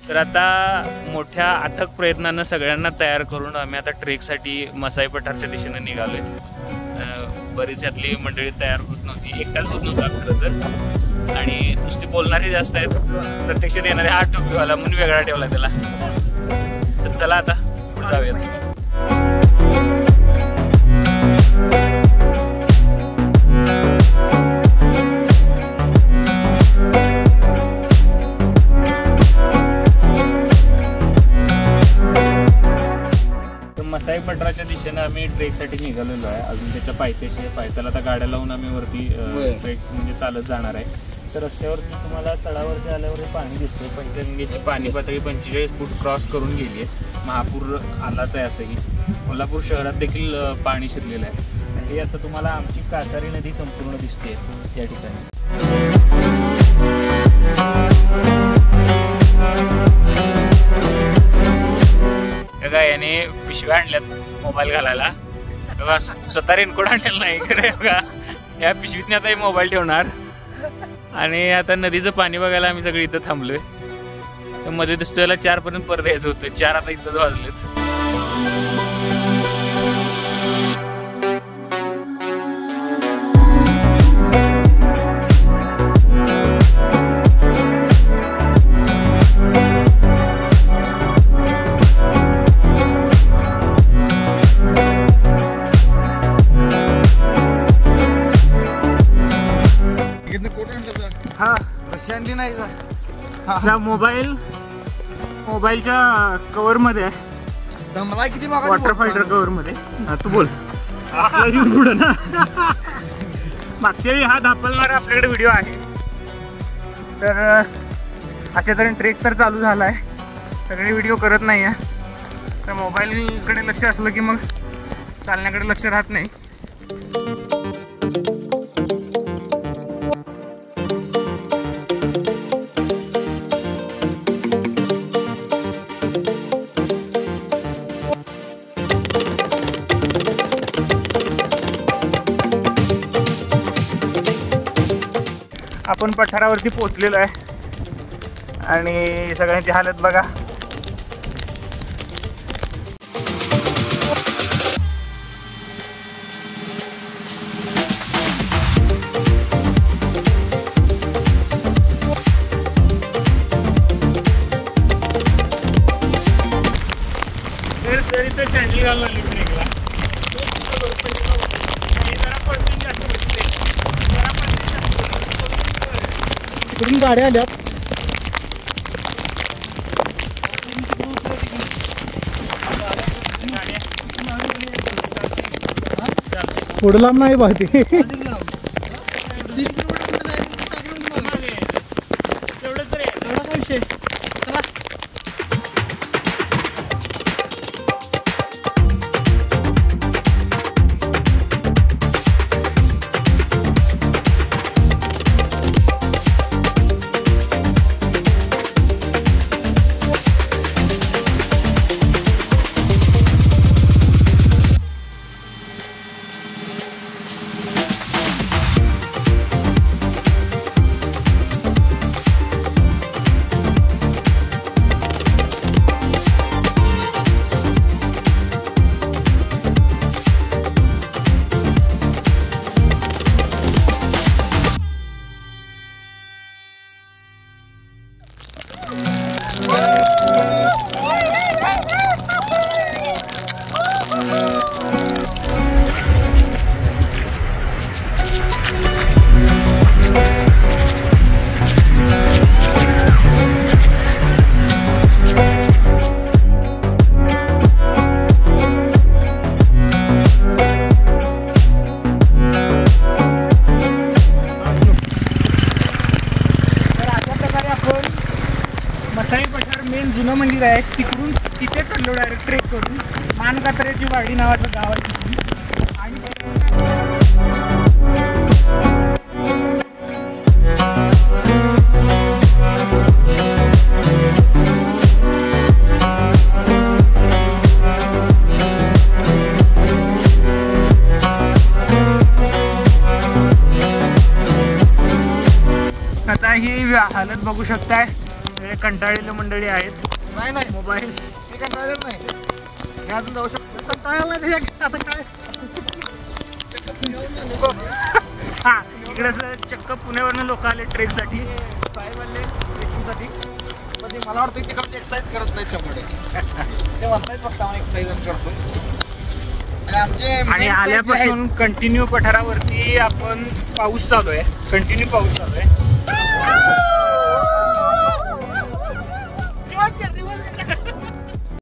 तर आता मोठ्या अथक प्रयत्नानं सगळ्यांना तयार करून आम्ही आता ट्रेकसाठी मसाई पठारच्या दिशेने निघालोय. बरीच यातली मंडळी तयार होत नव्हती, एकटाच होत नव्हता खरं तर, आणि नुसती बोलणारे जास्त आहेत, प्रत्यक्षात येणारे हा टोपीवाला म्हणून वेगळा ठेवला त्याला. तर चला आता पुढे जाऊयात. मसाई पठाराच्या दिशेने आम्ही ट्रेकसाठी निघालेलो आहे. अजून त्याच्या पायथ्याला आता गाड्या लावून आम्ही वरती ट्रेक म्हणजे चालत जाणार आहे. तर रस्त्यावरती तुम्हाला तळावरती आल्यावर हे पाणी दिसतं. पंचगंगेची पाणी पातळी 45 फूट क्रॉस करून गेली आहे. महापूर आलाच आहे. असंही कोल्हापूर शहरात देखील पाणी शिरलेलं आहे. हे आता तुम्हाला आमची कासारी नदी संपूर्ण दिसते या ठिकाणी. बघा याने पिशव्या आणल्यात मोबाईल घालायला. बघा स्वतः रेनकोट आणलेला नाही खरं. बघा या पिशवीतने आता मोबाईल ठेवणार. आणि आता नदीचं पाणी बघायला आम्ही सगळे इथं थांबलोय. मध्ये दिसतो याला 4 पर्यंत परत यायचं होतं. 4 आता इथं वाजलेत. हा मोबाईलच्या कव्हर मध्ये आहे, वॉटर फायटर कव्हर मध्ये. तू बोल पुढं ना. मागच्या वेळी हा धापलणारा आपल्याकडे व्हिडिओ आहे. तर अशा तऱ्हेने ट्रेक तर चालू झाला आहे. सगळे व्हिडिओ करत नाही आहे. तर मोबाईलकडे लक्ष असलं की मग चालण्याकडे लक्ष राहत नाही. आपण पठारावरती पोहोचलेलो आहे आणि सगळ्यांची हालत बघा. सर इथं सँडल घालून आली ट्रेकला. तिकडून गाड्या आल्यात. पुढं लांब नाही पाहते. जुनं मंदिर आहे. तिकडून तिथे चढलो डायरेक्ट ट्रेक करून. मानकातऱ्याची वाडी नावाचं गाव आहे तिथून. आणि आता ही हालत बघू शकताय. कंटाळलेले मंडळी आहेत. नाही नाही मोबाईल मी कंटाळलेलं नाही. मी अजून जाऊ शकतो. कंटाळायला नाही आता काय हा इकडे चक्क पुण्यावरनं लोक आले ट्रेकसाठी. साहेब आले ट्रेकिंगसाठी. पण ते मला वाटतं तिकडे एक्सरसाइज करत नाहीत 100%. ते म्हणतायत फक्त आम्हाला एक्सरसाइज करतो. आणि आल्यापासून कंटिन्यू पठारावरती आपण पाऊस चालू आहे. कंटिन्यू पाऊस चालू आहे.